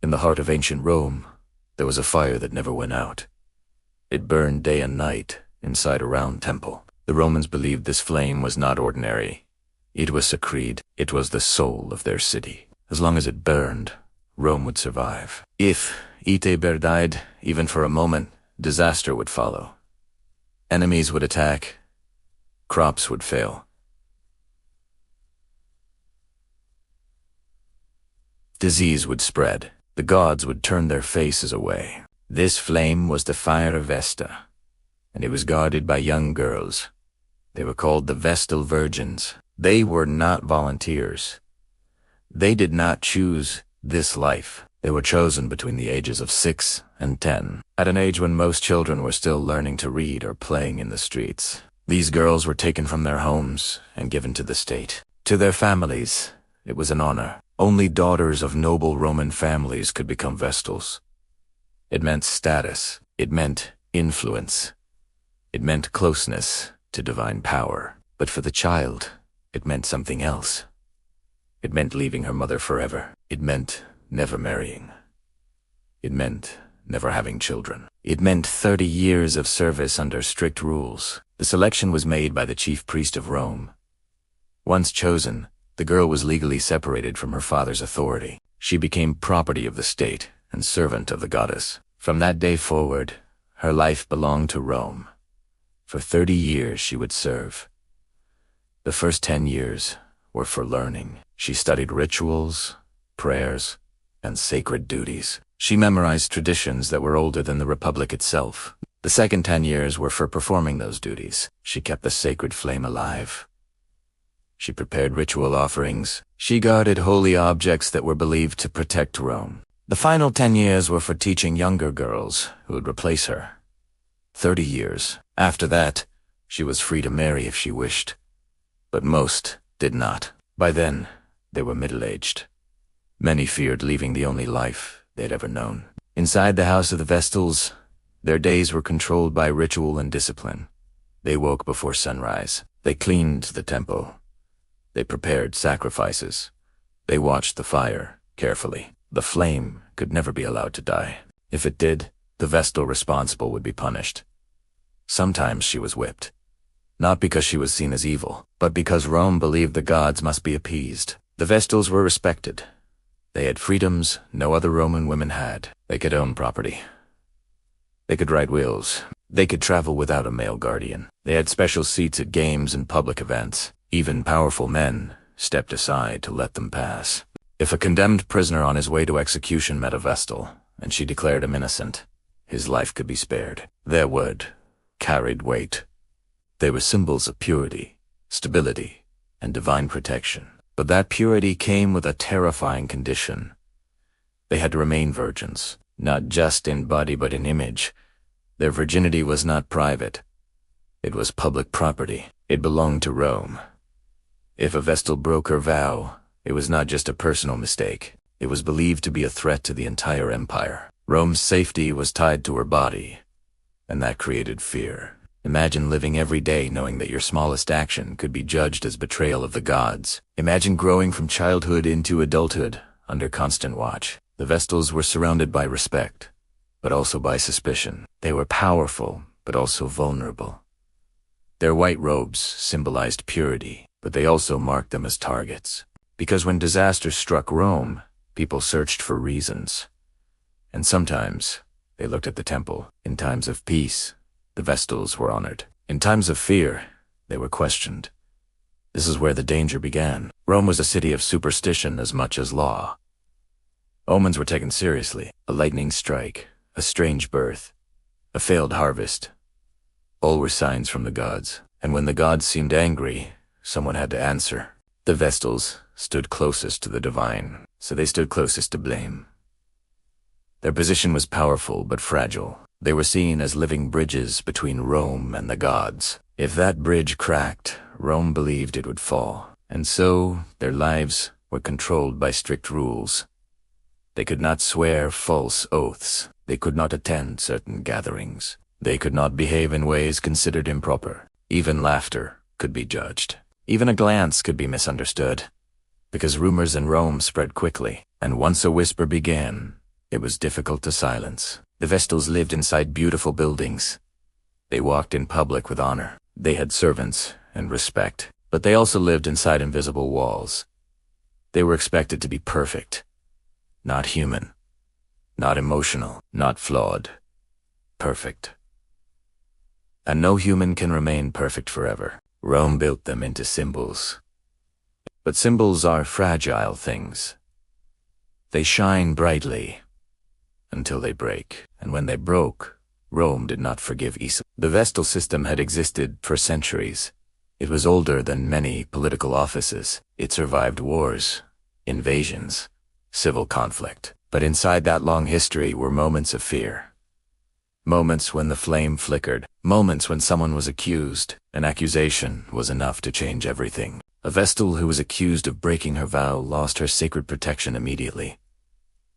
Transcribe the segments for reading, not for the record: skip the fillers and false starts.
In the heart of ancient Rome, there was a fire that never went out. It burned day and night inside a round temple. The Romans believed this flame was not ordinary. It was sacred. It was the soul of their city. As long as it burned, Rome would survive. If Iteber died, even for a moment, disaster would follow. Enemies would attack. Crops would fail. Disease would spread. The gods would turn their faces away. This flame was the fire of Vesta, and it was guarded by young girls. They were called the Vestal Virgins. They were not volunteers. They did not choose this life. They were chosen between the ages of 6 and 10, at an age when most children were still learning to read or playing in the streets. These girls were taken from their homes and given to the state. To their families, it was an honor. Only daughters of noble Roman families could become Vestals. It meant status. It meant influence. It meant closeness to divine power. But for the child, it meant something else. It meant leaving her mother forever. It meant never marrying. It meant never having children. It meant 30 years of service under strict rules. The selection was made by the chief priest of Rome. Once chosen, the girl was legally separated from her father's authority. She became property of the state and servant of the goddess. From that day forward, her life belonged to Rome. For 30 years she would serve. The first 10 years were for learning. She studied rituals, prayers, and sacred duties. She memorized traditions that were older than the Republic itself. The second 10 years were for performing those duties. She kept the sacred flame alive. She prepared ritual offerings. She guarded holy objects that were believed to protect Rome. The final 10 years were for teaching younger girls who would replace her. 30 years. After that, she was free to marry if she wished. But most did not. By then, they were middle-aged. Many feared leaving the only life they'd ever known. Inside the house of the Vestals, their days were controlled by ritual and discipline. They woke before sunrise. They cleaned the temple. They prepared sacrifices. They watched the fire carefully. The flame could never be allowed to die. If it did, the Vestal responsible would be punished. Sometimes she was whipped. Not because she was seen as evil, but because Rome believed the gods must be appeased. The Vestals were respected. They had freedoms no other Roman women had. They could own property. They could ride wheels. They could travel without a male guardian. They had special seats at games and public events. Even powerful men stepped aside to let them pass. If a condemned prisoner on his way to execution met a Vestal, and she declared him innocent, his life could be spared. Their word carried weight. They were symbols of purity, stability, and divine protection. But that purity came with a terrifying condition. They had to remain virgins, not just in body but in image. Their virginity was not private. It was public property. It belonged to Rome. If a Vestal broke her vow, it was not just a personal mistake. It was believed to be a threat to the entire empire. Rome's safety was tied to her body, and that created fear. Imagine living every day knowing that your smallest action could be judged as betrayal of the gods. Imagine growing from childhood into adulthood under constant watch. The Vestals were surrounded by respect, but also by suspicion. They were powerful, but also vulnerable. Their white robes symbolized purity, but they also marked them as targets. Because when disaster struck Rome, people searched for reasons. And sometimes they looked at the temple. In times of peace, the Vestals were honored. In times of fear, they were questioned. This is where the danger began. Rome was a city of superstition as much as law. Omens were taken seriously. A lightning strike, a strange birth, a failed harvest. All were signs from the gods, and when the gods seemed angry, someone had to answer. The Vestals stood closest to the divine, so they stood closest to blame. Their position was powerful but fragile. They were seen as living bridges between Rome and the gods. If that bridge cracked, Rome believed it would fall, and so their lives were controlled by strict rules. They could not swear false oaths. They could not attend certain gatherings. They could not behave in ways considered improper. Even laughter could be judged. Even a glance could be misunderstood. Because rumors in Rome spread quickly, and once a whisper began, It was difficult to silence. The Vestals lived inside beautiful buildings. They walked in public with honor. They had servants and respect, but they also lived inside invisible walls. They were expected to be perfect, not human, not emotional, not flawed. Perfect. And no human can remain perfect forever. Rome built them into symbols. But symbols are fragile things. They shine brightly until they break. And when they broke, Rome did not forgive easily. The Vestal system had existed for centuries. It was older than many political offices. It survived wars, invasions, civil conflict. But inside that long history were moments of fear. Moments when the flame flickered. Moments when someone was accused. An accusation was enough to change everything. A Vestal who was accused of breaking her vow lost her sacred protection immediately.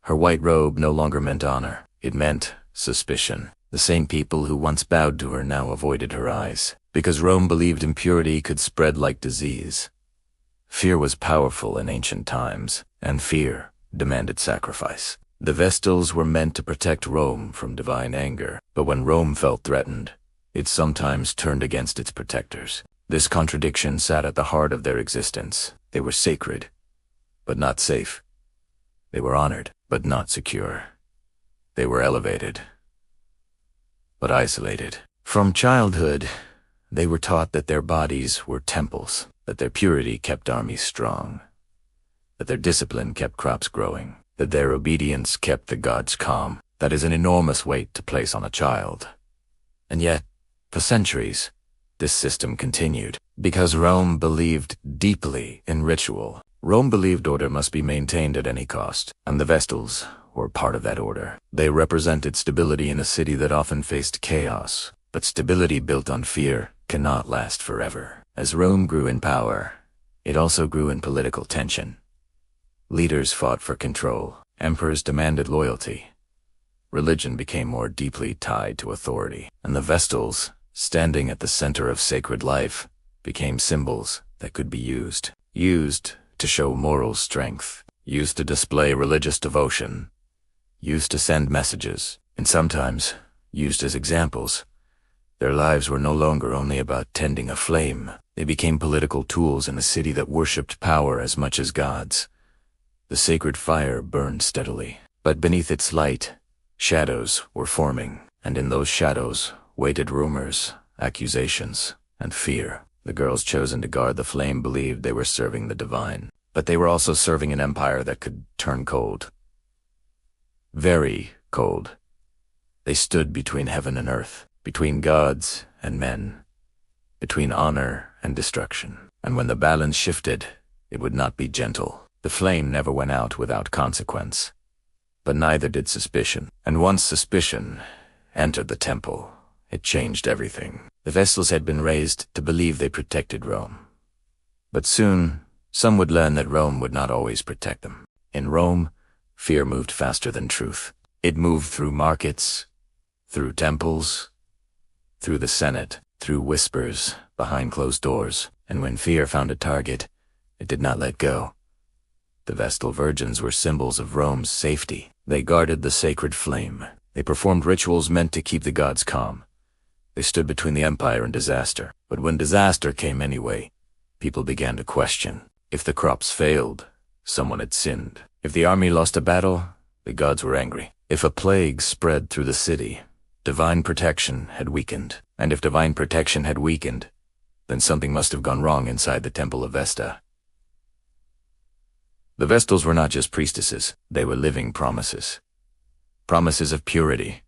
Her white robe no longer meant honor. It meant suspicion. The same people who once bowed to her now avoided her eyes, because Rome believed impurity could spread like disease. Fear was powerful in ancient times, and fear demanded sacrifice. The Vestals were meant to protect Rome from divine anger, but when Rome felt threatened, it sometimes turned against its protectors. This contradiction sat at the heart of their existence. They were sacred, but not safe. They were honored, but not secure. They were elevated, but isolated. From childhood, they were taught that their bodies were temples, that their purity kept armies strong, that their discipline kept crops growing, that their obedience kept the gods calm. That is an enormous weight to place on a child. And yet, for centuries, this system continued. Because Rome believed deeply in ritual. Rome believed order must be maintained at any cost, and the Vestals were part of that order. They represented stability in a city that often faced chaos, but stability built on fear cannot last forever. As Rome grew in power, it also grew in political tension. Leaders fought for control. Emperors demanded loyalty. Religion became more deeply tied to authority, and the Vestals, standing at the center of sacred life, became symbols that could be used to show moral strength, used to display religious devotion, used to send messages, and sometimes used as examples. Their lives were no longer only about tending a flame. They became political tools in a city that worshipped power as much as gods. The sacred fire burned steadily, but beneath its light, shadows were forming, and in those shadows waited rumors, accusations, and fear. The girls chosen to guard the flame believed they were serving the divine, but they were also serving an empire that could turn cold. Very cold. They stood between heaven and earth, between gods and men, between honor and destruction. And when the balance shifted, it would not be gentle. The flame never went out without consequence, but neither did suspicion. And once suspicion entered the temple, it changed everything. The Vestals had been raised to believe they protected Rome. But soon, some would learn that Rome would not always protect them. In Rome, fear moved faster than truth. It moved through markets, through temples, through the Senate, through whispers, behind closed doors. And when fear found a target, it did not let go. The Vestal Virgins were symbols of Rome's safety. They guarded the sacred flame. They performed rituals meant to keep the gods calm. They stood between the empire and disaster. But when disaster came anyway, people began to question. If the crops failed, someone had sinned. If the army lost a battle, the gods were angry. If a plague spread through the city, divine protection had weakened. And if divine protection had weakened, then something must have gone wrong inside the Temple of Vesta. The Vestals were not just priestesses, they were living promises. Promises of purity,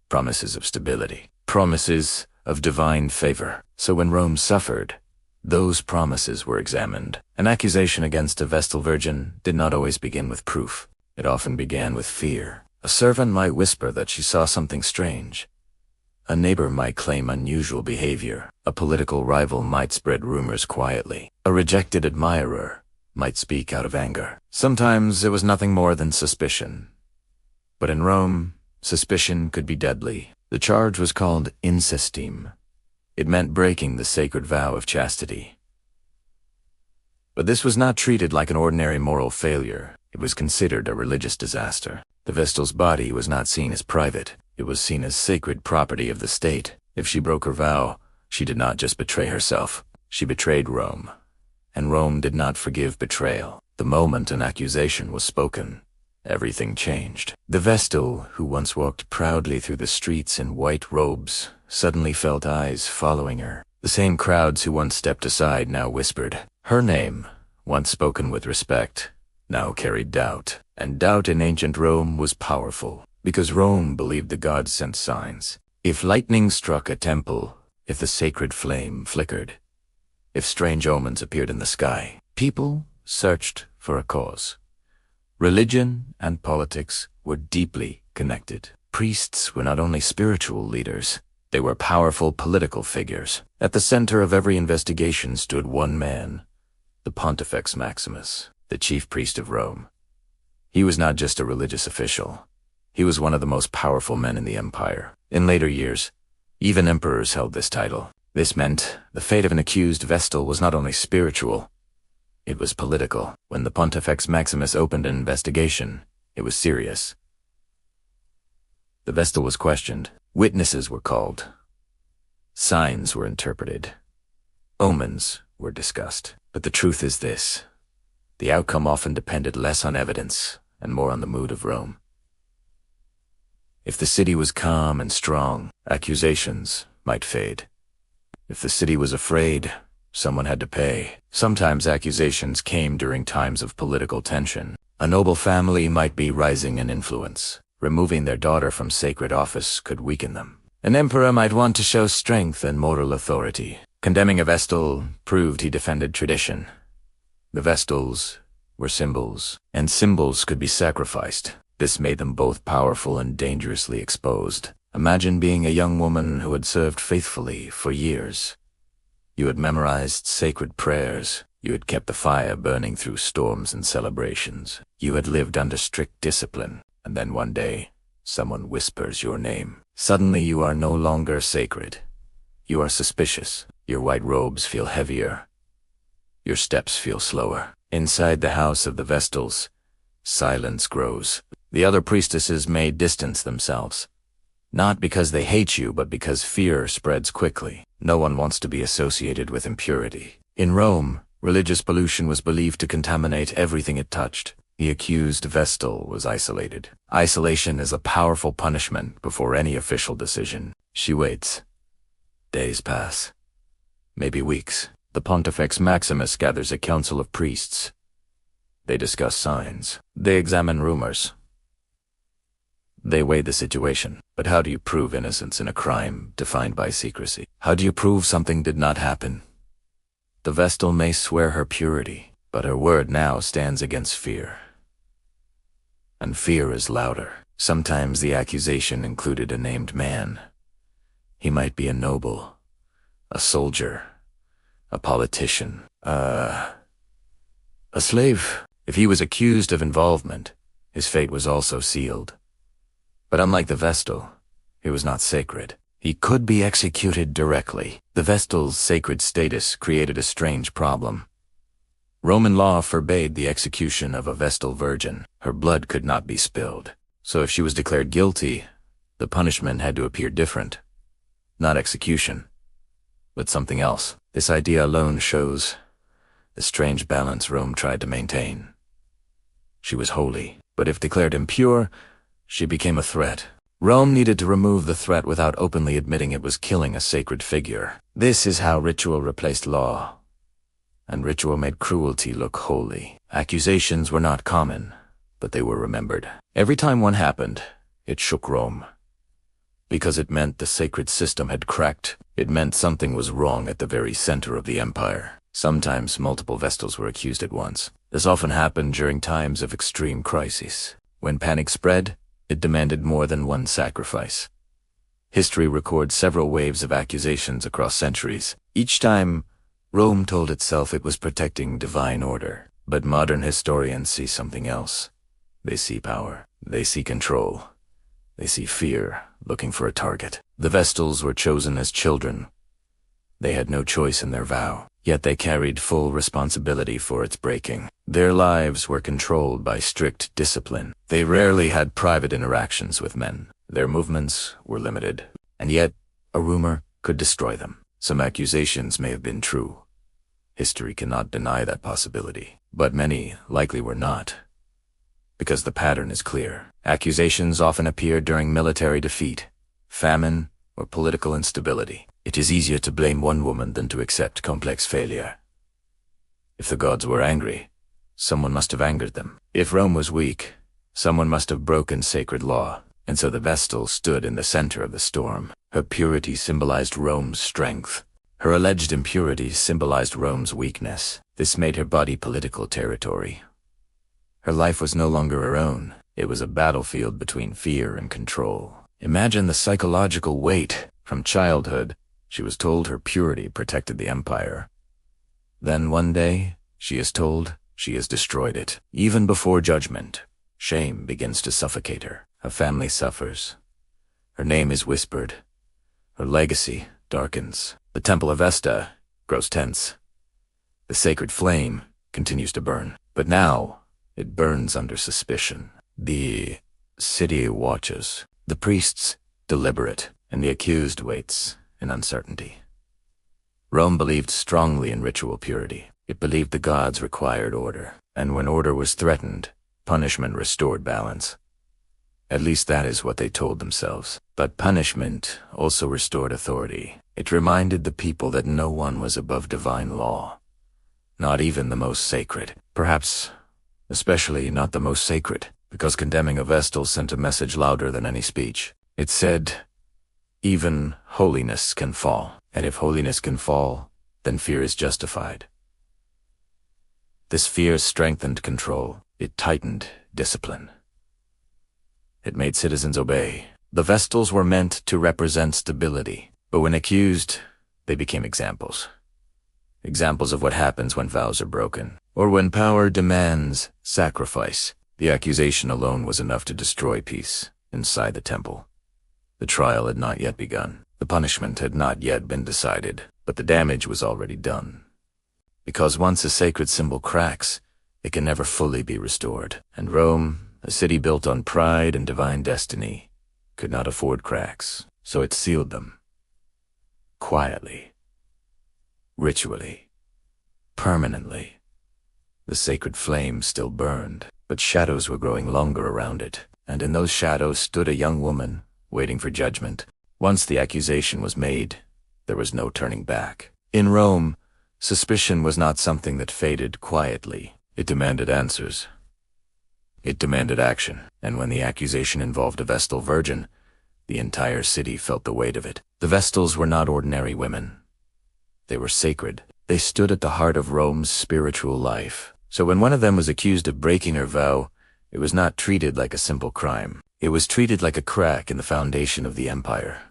promises of stability, promises of divine favor. So when Rome suffered, those promises were examined. An accusation against a Vestal Virgin did not always begin with proof. It often began with fear. A servant might whisper that she saw something strange. A neighbor might claim unusual behavior. A political rival might spread rumors quietly. A rejected admirer might speak out of anger. Sometimes it was nothing more than suspicion. But in Rome, suspicion could be deadly. The charge was called Incestum. It meant breaking the sacred vow of chastity. But this was not treated like an ordinary moral failure. It was considered a religious disaster. The Vestal's body was not seen as private. It was seen as sacred property of the state. If she broke her vow, she did not just betray herself. She betrayed Rome. And Rome did not forgive betrayal. The moment an accusation was spoken, everything changed. The Vestal, who once walked proudly through the streets in white robes, suddenly felt eyes following her. The same crowds who once stepped aside now whispered. Her name, once spoken with respect, now carried doubt. And doubt in ancient Rome was powerful, because Rome believed the gods sent signs. If lightning struck a temple, if the sacred flame flickered, if strange omens appeared in the sky, people searched for a cause. Religion and politics were deeply connected. Priests were not only spiritual leaders, they were powerful political figures. At the center of every investigation stood one man, the Pontifex Maximus, the chief priest of Rome. He was not just a religious official. He was one of the most powerful men in the empire. In later years, even emperors held this title. This meant the fate of an accused Vestal was not only spiritual, it was political. When the Pontifex Maximus opened an investigation, it was serious. The Vestal was questioned. Witnesses were called. Signs were interpreted. Omens were discussed. But the truth is this. The outcome often depended less on evidence and more on the mood of Rome. If the city was calm and strong, accusations might fade. If the city was afraid, someone had to pay. Sometimes accusations came during times of political tension. A noble family might be rising in influence. Removing their daughter from sacred office could weaken them. An emperor might want to show strength and moral authority. Condemning a Vestal proved he defended tradition. The Vestals were symbols, and symbols could be sacrificed. This made them both powerful and dangerously exposed. Imagine being a young woman who had served faithfully for years. You had memorized sacred prayers. You had kept the fire burning through storms and celebrations. You had lived under strict discipline. And then one day, someone whispers your name. Suddenly you are no longer sacred. You are suspicious. Your white robes feel heavier. Your steps feel slower. Inside the house of the Vestals, silence grows. The other priestesses may distance themselves. Not because they hate you, but because fear spreads quickly. No one wants to be associated with impurity. In Rome, religious pollution was believed to contaminate everything it touched. The accused Vestal was isolated. Isolation is a powerful punishment before any official decision. She waits. Days pass. Maybe weeks. The Pontifex Maximus gathers a council of priests. They discuss signs. They examine rumors. They weigh the situation. But how do you prove innocence in a crime defined by secrecy? How do you prove something did not happen? The Vestal may swear her purity, but her word now stands against fear. And fear is louder. Sometimes the accusation included a named man. He might be a noble, a soldier, a politician, a slave. If he was accused of involvement, his fate was also sealed. But unlike the Vestal, he was not sacred. He could be executed directly. The Vestal's sacred status created a strange problem. Roman law forbade the execution of a Vestal Virgin. Her blood could not be spilled. So if she was declared guilty, the punishment had to appear different. Not execution, but something else. This idea alone shows the strange balance Rome tried to maintain. She was holy, but if declared impure, she became a threat. Rome needed to remove the threat without openly admitting it was killing a sacred figure. This is how ritual replaced law. And ritual made cruelty look holy. Accusations were not common, but they were remembered. Every time one happened, it shook Rome. Because it meant the sacred system had cracked. It meant something was wrong at the very center of the empire. Sometimes multiple Vestals were accused at once. This often happened during times of extreme crisis. When panic spread, it demanded more than one sacrifice. History records several waves of accusations across centuries. Each time, Rome told itself it was protecting divine order. But modern historians see something else. They see power. They see control. They see fear, looking for a target. The Vestals were chosen as children. They had no choice in their vow. yet they carried full responsibility for its breaking. Their lives were controlled by strict discipline. They rarely had private interactions with men. Their movements were limited, and yet a rumor could destroy them. Some accusations may have been true. History cannot deny that possibility, but many likely were not. Because the pattern is clear. Accusations often appear during military defeat, famine, or political instability. It is easier to blame one woman than to accept complex failure. If the gods were angry, someone must have angered them. If Rome was weak, someone must have broken sacred law, and so the Vestal stood in the center of the storm. Her purity symbolized Rome's strength. Her alleged impurities symbolized Rome's weakness. This made her body political territory. Her life was no longer her own. It was a battlefield between fear and control. Imagine the psychological weight. From childhood, she was told her purity protected the empire. Then one day, she is told she has destroyed it. Even before judgment, shame begins to suffocate her. Her family suffers. Her name is whispered. Her legacy darkens. The Temple of Vesta grows tense. The sacred flame continues to burn. But now, it burns under suspicion. The city watches. The priests deliberate, and the accused waits in uncertainty. Rome believed strongly in ritual purity. It believed the gods required order, and when order was threatened, punishment restored balance. At least that is what they told themselves. But punishment also restored authority. It reminded the people that no one was above divine law, not even the most sacred. Perhaps, especially not the most sacred, because condemning a Vestal sent a message louder than any speech. It said, even holiness can fall, and if holiness can fall, then fear is justified. This fear strengthened control. It tightened discipline. It made citizens obey. The Vestals were meant to represent stability, but when accused, they became examples. Examples of what happens when vows are broken, or when power demands sacrifice. The accusation alone was enough to destroy peace inside the temple. The trial had not yet begun. The punishment had not yet been decided, but the damage was already done. Because once a sacred symbol cracks, it can never fully be restored. And Rome, a city built on pride and divine destiny, could not afford cracks, so it sealed them. Quietly. Ritually. Permanently. The sacred flame still burned, but shadows were growing longer around it, and in those shadows stood a young woman, waiting for judgment. Once the accusation was made, there was no turning back. In Rome, suspicion was not something that faded quietly. It demanded answers. It demanded action, and when the accusation involved a Vestal Virgin, the entire city felt the weight of it. The Vestals were not ordinary women. They were sacred. They stood at the heart of Rome's spiritual life. So when one of them was accused of breaking her vow, it was not treated like a simple crime. It was treated like a crack in the foundation of the empire.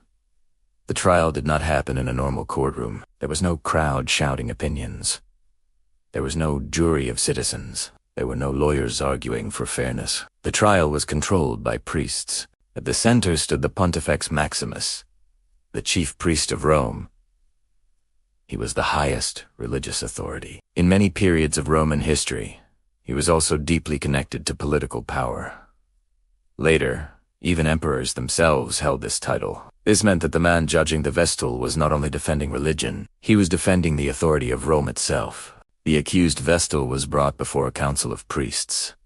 The trial did not happen in a normal courtroom. There was no crowd shouting opinions. There was no jury of citizens. There were no lawyers arguing for fairness. The trial was controlled by priests. At the center stood the Pontifex Maximus, the chief priest of Rome. He was the highest religious authority. In many periods of Roman history, he was also deeply connected to political power. Later, even emperors themselves held this title. This meant that the man judging the Vestal was not only defending religion, he was defending the authority of Rome itself. The accused Vestal was brought before a council of priests.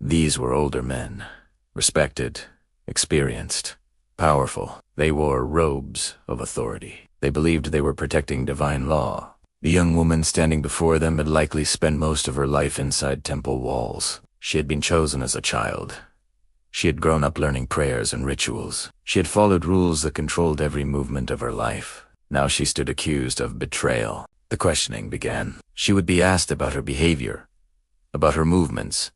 These were older men, respected, experienced, powerful. They wore robes of authority. They believed they were protecting divine law. The young woman standing before them had likely spent most of her life inside temple walls. She had been chosen as a child. She had grown up learning prayers and rituals. She had followed rules that controlled every movement of her life. Now she stood accused of betrayal. The questioning began. She would be asked about her behavior, about her movements,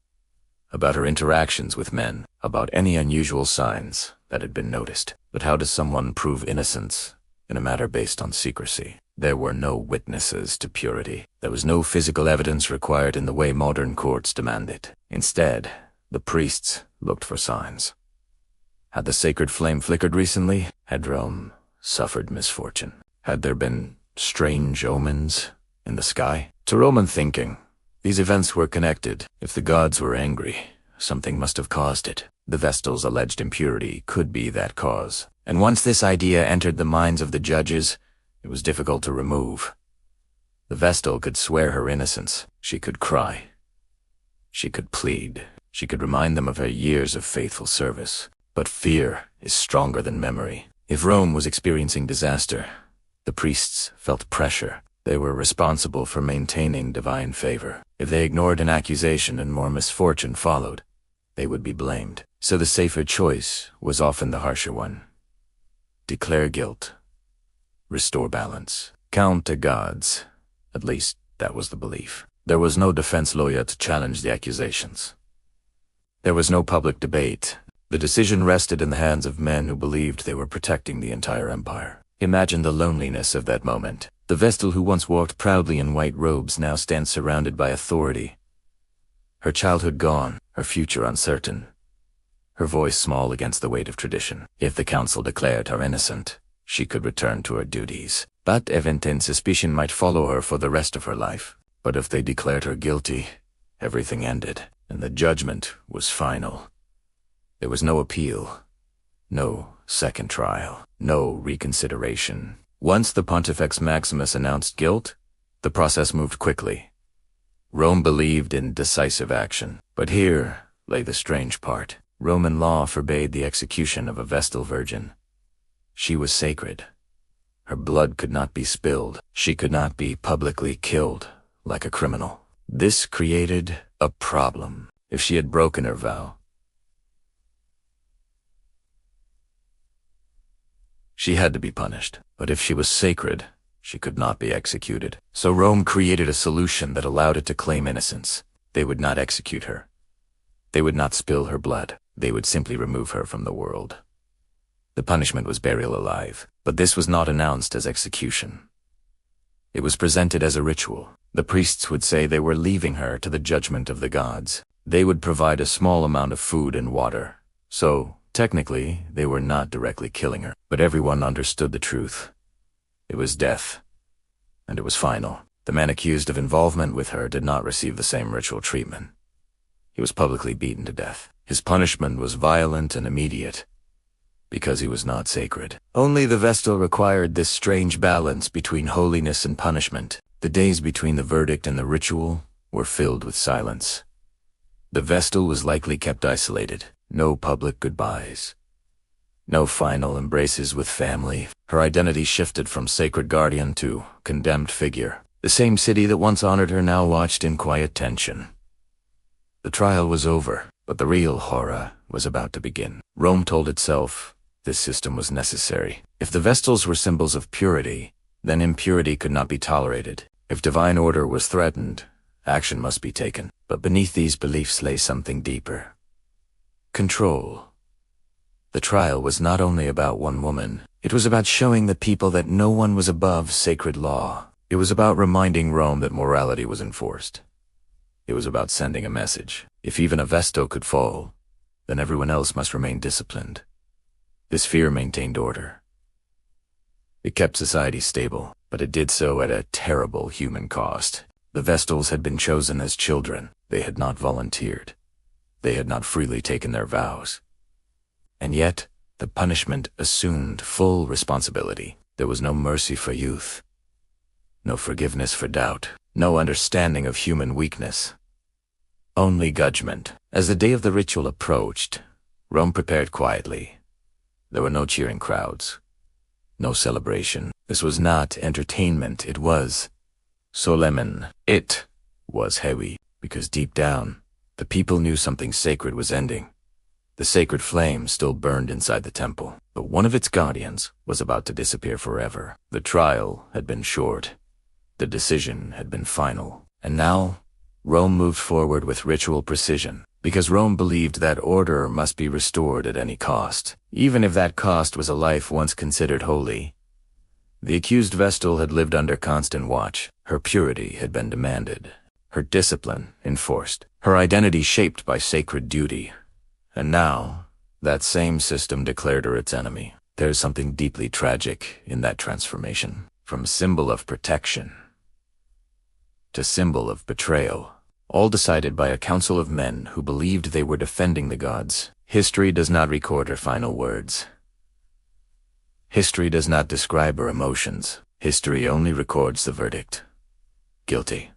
about her interactions with men, about any unusual signs that had been noticed. But how does someone prove innocence in a matter based on secrecy? There were no witnesses to purity. There was no physical evidence required in the way modern courts demand it. Instead, the priests looked for signs. Had the sacred flame flickered recently? Had Rome suffered misfortune? Had there been strange omens? In the sky? To Roman thinking, these events were connected. If the gods were angry, something must have caused it. The Vestals' alleged impurity could be that cause. And once this idea entered the minds of the judges, it was difficult to remove. The Vestal could swear her innocence. She could cry. She could plead. She could remind them of her years of faithful service. But fear is stronger than memory. If Rome was experiencing disaster, the priests felt pressure. They were responsible for maintaining divine favor. If they ignored an accusation and more misfortune followed, they would be blamed. So the safer choice was often the harsher one. Declare guilt. Restore balance. Count the gods. At least that was the belief. There was no defense lawyer to challenge the accusations. There was no public debate. The decision rested in the hands of men who believed they were protecting the entire empire. Imagine the loneliness of that moment. The Vestal who once walked proudly in white robes now stands surrounded by authority. Her childhood gone, her future uncertain. Her voice small against the weight of tradition. If the council declared her innocent, she could return to her duties. But evident suspicion might follow her for the rest of her life. But if they declared her guilty, everything ended, and the judgment was final. There was no appeal, no second trial, no reconsideration. Once the Pontifex Maximus announced guilt, the process moved quickly. Rome believed in decisive action. But here lay the strange part. Roman law forbade the execution of a Vestal Virgin. She was sacred. Her blood could not be spilled. She could not be publicly killed like a criminal. This created a problem. If she had broken her vow, she had to be punished. But if she was sacred, she could not be executed. So Rome created a solution that allowed it to claim innocence. They would not execute her. They would not spill her blood. They would simply remove her from the world. The punishment was burial alive, but this was not announced as execution. It was presented as a ritual. The priests would say they were leaving her to the judgment of the gods. They would provide a small amount of food and water. So, technically, they were not directly killing her. But everyone understood the truth. It was death. And it was final. The man accused of involvement with her did not receive the same ritual treatment. He was publicly beaten to death. His punishment was violent and immediate, because he was not sacred. Only the Vestal required this strange balance between holiness and punishment. The days between the verdict and the ritual were filled with silence. The Vestal was likely kept isolated. No public goodbyes. No final embraces with family. Her identity shifted from sacred guardian to condemned figure. The same city that once honored her now watched in quiet tension. The trial was over, but the real horror was about to begin. Rome told itself this system was necessary. If the Vestals were symbols of purity, then impurity could not be tolerated. If divine order was threatened, action must be taken. But beneath these beliefs lay something deeper. Control. The trial was not only about one woman. It was about showing the people that no one was above sacred law. It was about reminding Rome that morality was enforced. It was about sending a message. If even a Vestal could fall, then everyone else must remain disciplined. This fear maintained order. It kept society stable, but it did so at a terrible human cost. The Vestals had been chosen as children. They had not volunteered. They had not freely taken their vows. And yet, the punishment assumed full responsibility. There was no mercy for youth, no forgiveness for doubt, no understanding of human weakness. Only judgment. As the day of the ritual approached, Rome prepared quietly. There were no cheering crowds, no celebration. This was not entertainment, it was solemn. It was heavy, because deep down, the people knew something sacred was ending. The sacred flame still burned inside the temple, but one of its guardians was about to disappear forever. The trial had been short. The decision had been final. And now, Rome moved forward with ritual precision, because Rome believed that order must be restored at any cost, even if that cost was a life once considered holy. The accused Vestal had lived under constant watch. Her purity had been demanded, her discipline enforced, her identity shaped by sacred duty. And now, that same system declared her its enemy. There's something deeply tragic in that transformation. From symbol of protection to symbol of betrayal, all decided by a council of men who believed they were defending the gods. History does not record her final words. History does not describe her emotions. History only records the verdict. Guilty.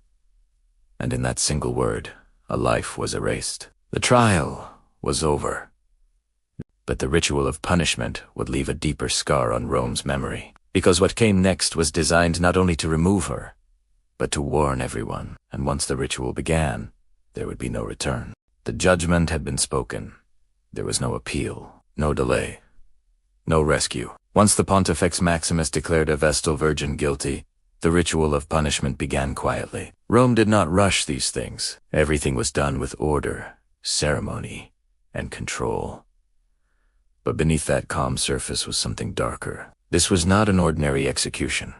And in that single word, a life was erased. The trial was over. But the ritual of punishment would leave a deeper scar on Rome's memory, because what came next was designed not only to remove her, but to warn everyone, and once the ritual began, there would be no return. The judgment had been spoken. There was no appeal, no delay, no rescue. Once the Pontifex Maximus declared a Vestal Virgin guilty, the ritual of punishment began quietly. Rome did not rush these things. Everything was done with order, ceremony, and control. But beneath that calm surface was something darker. This was not an ordinary execution.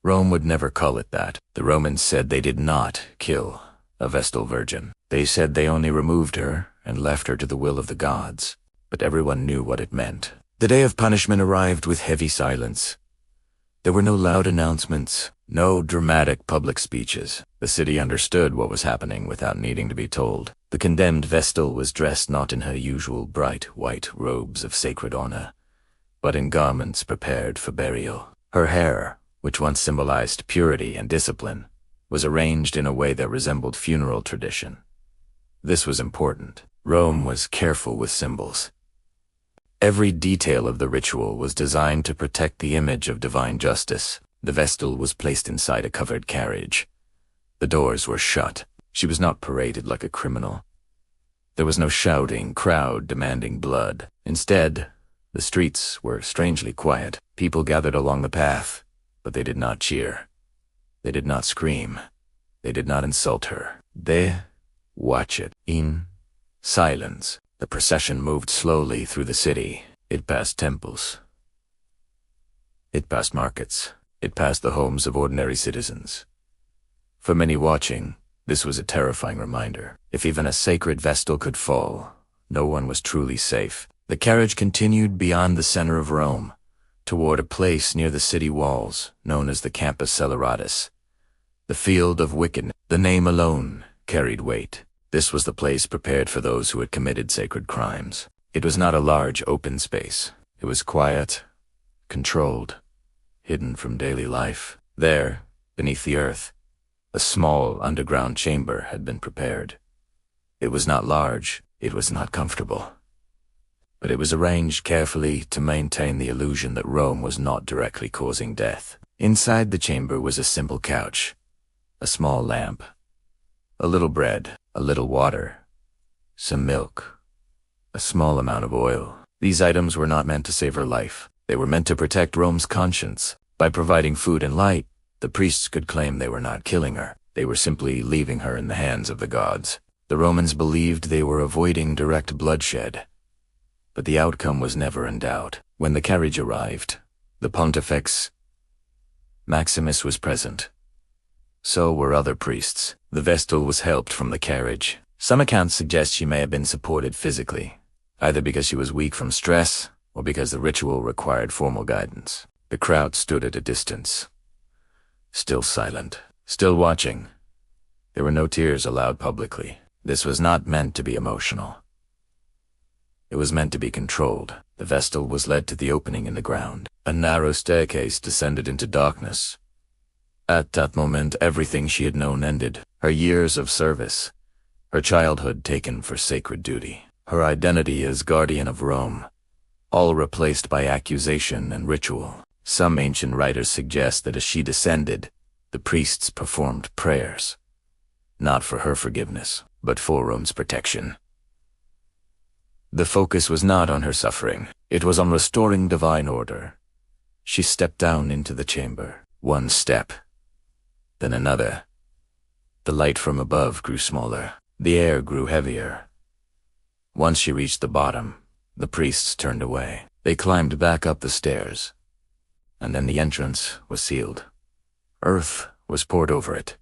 Rome would never call it that. The Romans said they did not kill a Vestal Virgin. They said they only removed her and left her to the will of the gods. But everyone knew what it meant. The day of punishment arrived with heavy silence. There were no loud announcements, no dramatic public speeches. The city understood what was happening without needing to be told. The condemned Vestal was dressed not in her usual bright white robes of sacred honor, but in garments prepared for burial. Her hair, which once symbolized purity and discipline, was arranged in a way that resembled funeral tradition. This was important. Rome was careful with symbols. Every detail of the ritual was designed to protect the image of divine justice. The Vestal was placed inside a covered carriage. The doors were shut. She was not paraded like a criminal. There was no shouting crowd demanding blood. Instead, the streets were strangely quiet. People gathered along the path, but they did not cheer. They did not scream. They did not insult her. They watched it in silence. The procession moved slowly through the city. It passed temples. It passed markets. It passed the homes of ordinary citizens. For many watching, this was a terrifying reminder. If even a sacred Vestal could fall, no one was truly safe. The carriage continued beyond the center of Rome, toward a place near the city walls, known as the Campus Celeratus, the field of wickedness. The name alone carried weight. This was the place prepared for those who had committed sacred crimes. It was not a large open space. It was quiet, controlled, hidden from daily life. There, beneath the earth, a small underground chamber had been prepared. It was not large, it was not comfortable, but it was arranged carefully to maintain the illusion that Rome was not directly causing death. Inside the chamber was a simple couch, a small lamp, a little bread, a little water, some milk, a small amount of oil. These items were not meant to save her life. They were meant to protect Rome's conscience. By providing food and light, the priests could claim they were not killing her. They were simply leaving her in the hands of the gods. The Romans believed they were avoiding direct bloodshed, but the outcome was never in doubt. When the carriage arrived, the Pontifex Maximus was present. So were other priests. The Vestal was helped from the carriage. Some accounts suggest she may have been supported physically, either because she was weak from stress or because the ritual required formal guidance. The crowd stood at a distance, still silent, still watching. There were no tears allowed publicly. This was not meant to be emotional. It was meant to be controlled. The Vestal was led to the opening in the ground. A narrow staircase descended into darkness. At that moment, everything she had known ended. Her years of service, her childhood taken for sacred duty, her identity as guardian of Rome, all replaced by accusation and ritual. Some ancient writers suggest that as she descended, the priests performed prayers, not for her forgiveness, but for Rome's protection. The focus was not on her suffering. It was on restoring divine order. She stepped down into the chamber. One step, then another. The light from above grew smaller. The air grew heavier. Once she reached the bottom, the priests turned away. They climbed back up the stairs, and then the entrance was sealed. Earth was poured over it.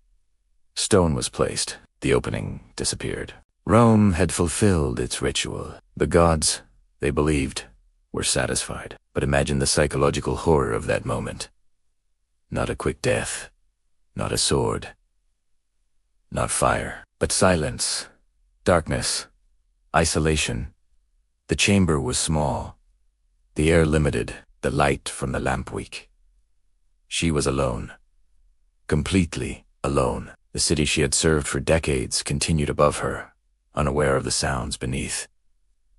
Stone was placed. The opening disappeared. Rome had fulfilled its ritual. The gods, they believed, were satisfied. But imagine the psychological horror of that moment. Not a quick death, not a sword, Not fire, but silence, darkness, isolation. The chamber was small, the air limited, the light from the lamp weak. She was alone. Completely alone. The city she had served for decades continued above her, unaware of the sounds beneath.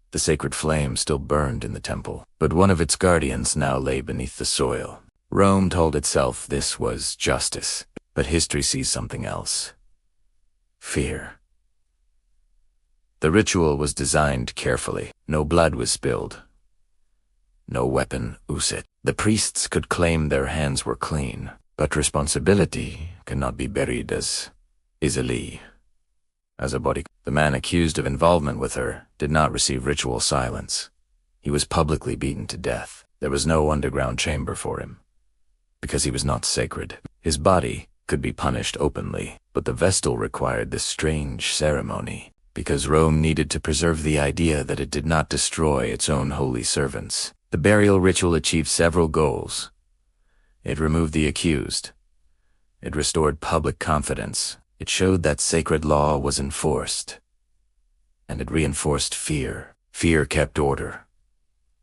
The sacred flame still burned in the temple, but one of its guardians now lay beneath the soil. Rome told itself this was justice, but history sees something else. Fear. The ritual was designed carefully. No blood was spilled. No weapon used. The priests could claim their hands were clean, but responsibility cannot be buried as easily as a body. The man accused of involvement with her did not receive ritual silence. He was publicly beaten to death. There was no underground chamber for him, because he was not sacred. His body could be punished openly, but the Vestal required this strange ceremony, because Rome needed to preserve the idea that it did not destroy its own holy servants. The burial ritual achieved several goals. It removed the accused. It restored public confidence. It showed that sacred law was enforced. And it reinforced fear. Fear kept order.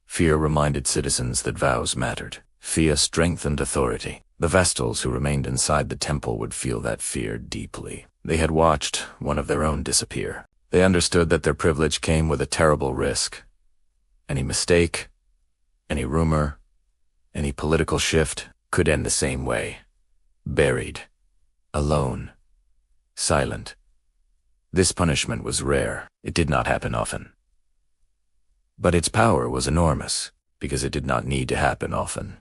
Fear reminded citizens that vows mattered. Fear strengthened authority. The Vestals who remained inside the temple would feel that fear deeply. They had watched one of their own disappear. They understood that their privilege came with a terrible risk. Any mistake, any rumor, any political shift could end the same way. Buried. Alone. Silent. This punishment was rare. It did not happen often. But its power was enormous, because it did not need to happen often.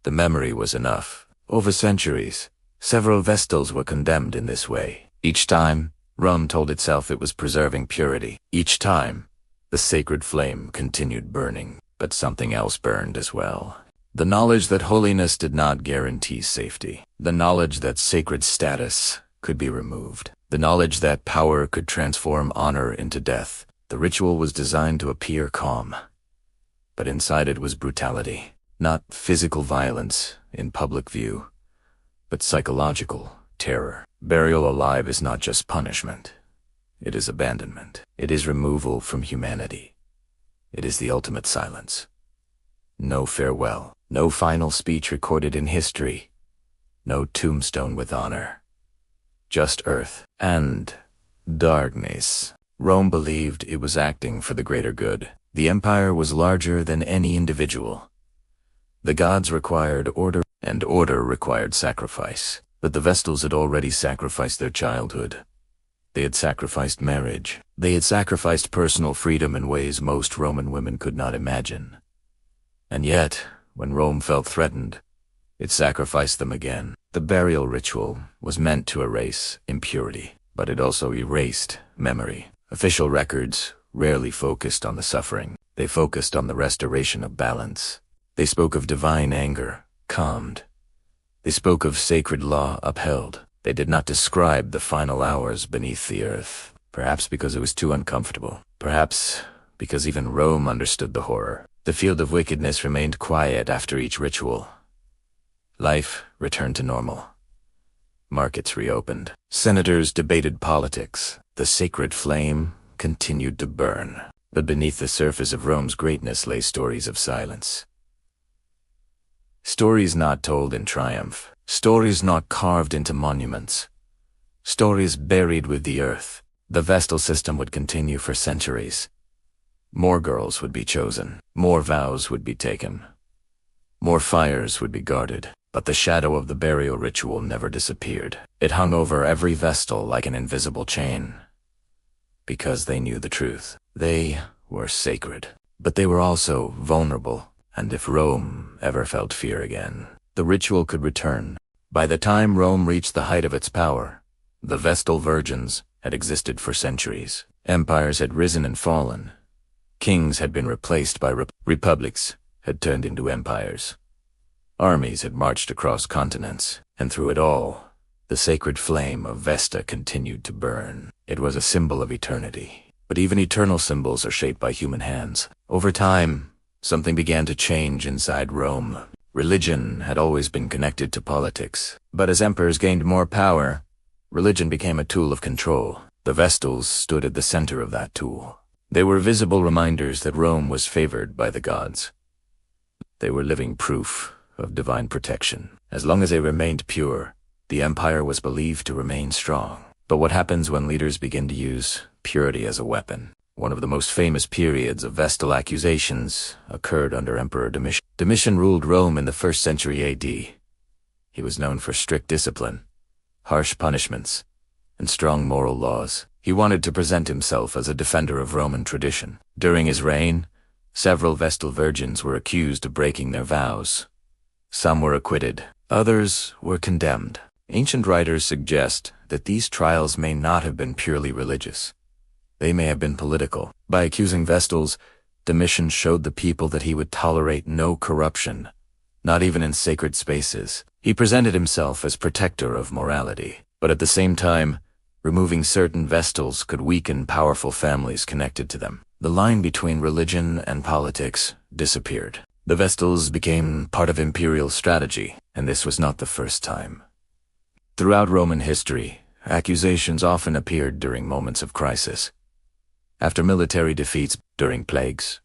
The memory was enough. Over centuries, several Vestals were condemned in this way. Each time, Rome told itself it was preserving purity. Each time, the sacred flame continued burning, but something else burned as well. The knowledge that holiness did not guarantee safety. The knowledge that sacred status could be removed. The knowledge that power could transform honor into death. The ritual was designed to appear calm, but inside it was brutality. Not physical violence in public view, but psychological terror. Burial alive is not just punishment. It is abandonment. It is removal from humanity. It is the ultimate silence. No farewell. No final speech recorded in history. No tombstone with honor. Just earth and darkness. Rome believed it was acting for the greater good. The empire was larger than any individual. The gods required order, and order required sacrifice. But the Vestals had already sacrificed their childhood. They had sacrificed marriage. They had sacrificed personal freedom in ways most Roman women could not imagine. And yet, when Rome felt threatened, it sacrificed them again. The burial ritual was meant to erase impurity, but it also erased memory. Official records rarely focused on the suffering. They focused on the restoration of balance. They spoke of divine anger, calmed. They spoke of sacred law upheld. They did not describe the final hours beneath the earth, perhaps because it was too uncomfortable. Perhaps because even Rome understood the horror. The field of wickedness remained quiet after each ritual. Life returned to normal. Markets reopened. Senators debated politics. The sacred flame continued to burn. But beneath the surface of Rome's greatness lay stories of silence. Stories not told in triumph. Stories not carved into monuments. Stories buried with the earth. The Vestal system would continue for centuries. More girls would be chosen. More vows would be taken. More fires would be guarded. But the shadow of the burial ritual never disappeared. It hung over every Vestal like an invisible chain. Because they knew the truth. They were sacred. But they were also vulnerable. And if Rome ever felt fear again, the ritual could return. By the time Rome reached the height of its power, the Vestal Virgins had existed for centuries. Empires had risen and fallen. Kings had been replaced by republics, had turned into empires. Armies had marched across continents, and through it all, the sacred flame of Vesta continued to burn. It was a symbol of eternity. But even eternal symbols are shaped by human hands. Over time, something began to change inside Rome. Religion had always been connected to politics, but as emperors gained more power, Religion became a tool of control. The Vestals stood at the center of that tool. They were visible reminders that Rome was favored by the gods. They were living proof of divine protection. As long as they remained pure, the empire was believed to remain strong. But what happens when leaders begin to use purity as a weapon? One of the most famous periods of Vestal accusations occurred under Emperor Domitian. Domitian ruled Rome in the 1st century AD. He was known for strict discipline, harsh punishments, and strong moral laws. He wanted to present himself as a defender of Roman tradition. During his reign, several Vestal Virgins were accused of breaking their vows. Some were acquitted, others were condemned. Ancient writers suggest that these trials may not have been purely religious. They may have been political. By accusing Vestals, Domitian showed the people that he would tolerate no corruption, not even in sacred spaces. He presented himself as protector of morality, but at the same time, removing certain Vestals could weaken powerful families connected to them. The line between religion and politics disappeared. The Vestals became part of imperial strategy, and this was not the first time. Throughout Roman history, accusations often appeared during moments of crisis. After military defeats, during plagues,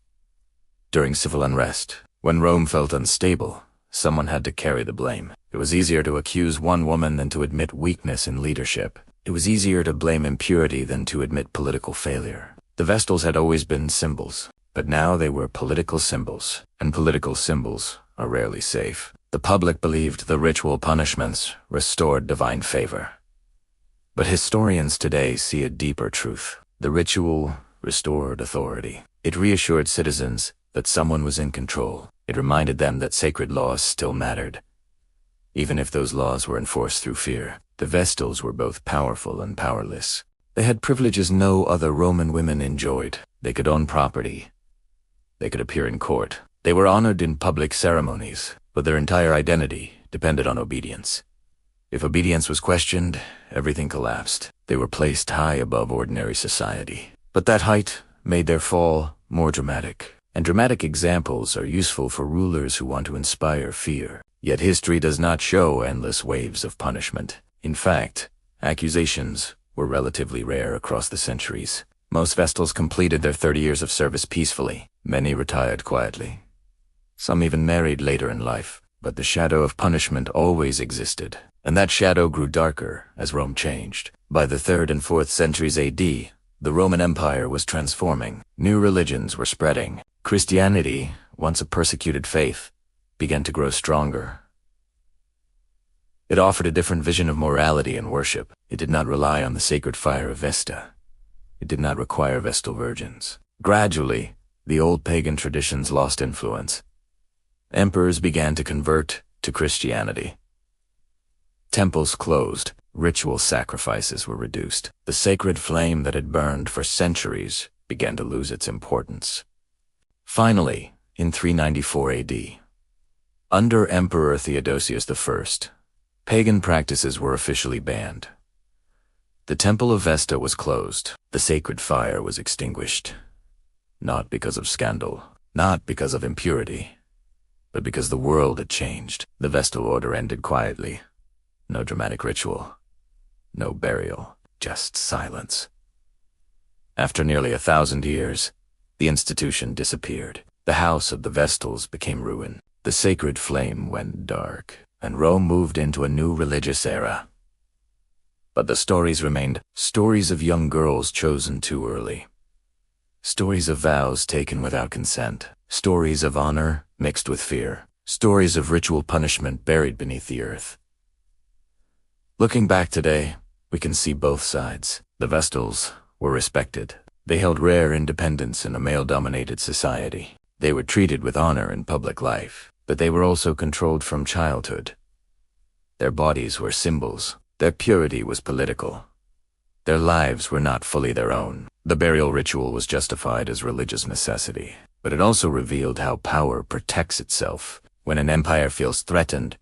during civil unrest. When Rome felt unstable, someone had to carry the blame. It was easier to accuse one woman than to admit weakness in leadership. It was easier to blame impurity than to admit political failure. The Vestals had always been symbols, but now they were political symbols, and political symbols are rarely safe. The public believed the ritual punishments restored divine favor. But historians today see a deeper truth. The ritual restored authority. It reassured citizens that someone was in control. It reminded them that sacred laws still mattered, even if those laws were enforced through fear. The Vestals were both powerful and powerless. They had privileges no other Roman women enjoyed. They could own property. They could appear in court. They were honored in public ceremonies, but their entire identity depended on obedience. If obedience was questioned, everything collapsed. They were placed high above ordinary society. But that height made their fall more dramatic. And dramatic examples are useful for rulers who want to inspire fear. Yet history does not show endless waves of punishment. In fact, accusations were relatively rare across the centuries. Most Vestals completed their 30 years of service peacefully. Many retired quietly. Some even married later in life. But the shadow of punishment always existed, and that shadow grew darker as Rome changed. By the 3rd and 4th centuries AD, the Roman Empire was transforming. New religions were spreading. Christianity, once a persecuted faith, began to grow stronger. It offered a different vision of morality and worship. It did not rely on the sacred fire of Vesta. It did not require Vestal Virgins. Gradually, the old pagan traditions lost influence. Emperors began to convert to Christianity. Temples closed. Ritual sacrifices were reduced. The sacred flame that had burned for centuries began to lose its importance. Finally, in 394 AD, under Emperor Theodosius I, pagan practices were officially banned. The Temple of Vesta was closed. The sacred fire was extinguished. Not because of scandal, not because of impurity, but because the world had changed. The Vestal order ended quietly. No dramatic ritual, no burial, just silence. After nearly 1,000 years, the institution disappeared. The house of the Vestals became ruin. The sacred flame went dark, and Rome moved into a new religious era. But the stories remained. Stories of young girls chosen too early. Stories of vows taken without consent. Stories of honor mixed with fear. Stories of ritual punishment buried beneath the earth. Looking back today, we can see both sides. The Vestals were respected. They held rare independence in a male-dominated society. They were treated with honor in public life, but they were also controlled from childhood. Their bodies were symbols. Their purity was political. Their lives were not fully their own. The burial ritual was justified as religious necessity, but it also revealed how power protects itself. When an empire feels threatened,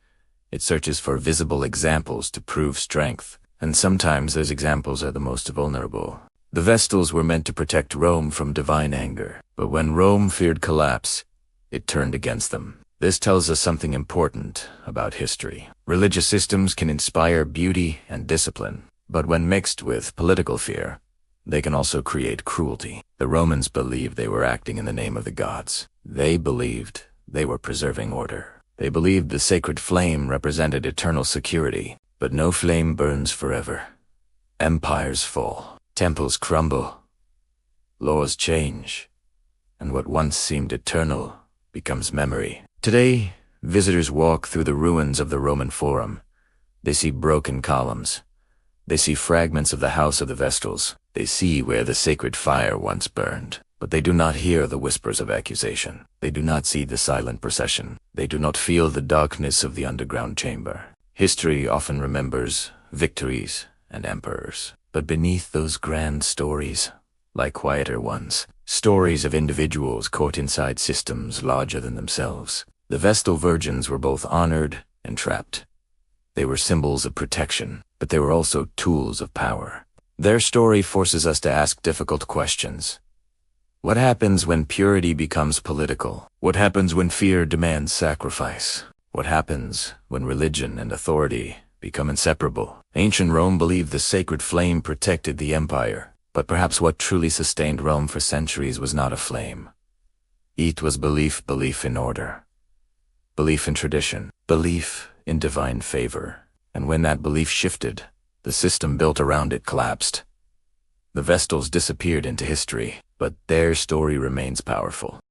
it searches for visible examples to prove strength, and sometimes those examples are the most vulnerable. The Vestals were meant to protect Rome from divine anger, but when Rome feared collapse, it turned against them. This tells us something important about history. Religious systems can inspire beauty and discipline, But when mixed with political fear, they can also create cruelty. The Romans believed they were acting in the name of the gods. They believed they were preserving order. They believed the sacred flame represented eternal security, but no flame burns forever. Empires fall, temples crumble, laws change, and what once seemed eternal becomes memory. Today, visitors walk through the ruins of the Roman Forum. They see broken columns. They see fragments of the house of the Vestals. They see where the sacred fire once burned. But they do not hear the whispers of accusation. They do not see the silent procession. They do not feel the darkness of the underground chamber. History often remembers victories and emperors. But beneath those grand stories lie quieter ones. Stories of individuals caught inside systems larger than themselves. The Vestal Virgins were both honored and trapped. They were symbols of protection, but they were also tools of power. Their story forces us to ask difficult questions. What happens when purity becomes political? What happens when fear demands sacrifice? What happens when religion and authority become inseparable? Ancient Rome believed the sacred flame protected the empire, but perhaps what truly sustained Rome for centuries was not a flame. It was belief in order, belief in tradition, belief in divine favor. And when that belief shifted, the system built around it collapsed. The Vestals disappeared into history, but their story remains powerful.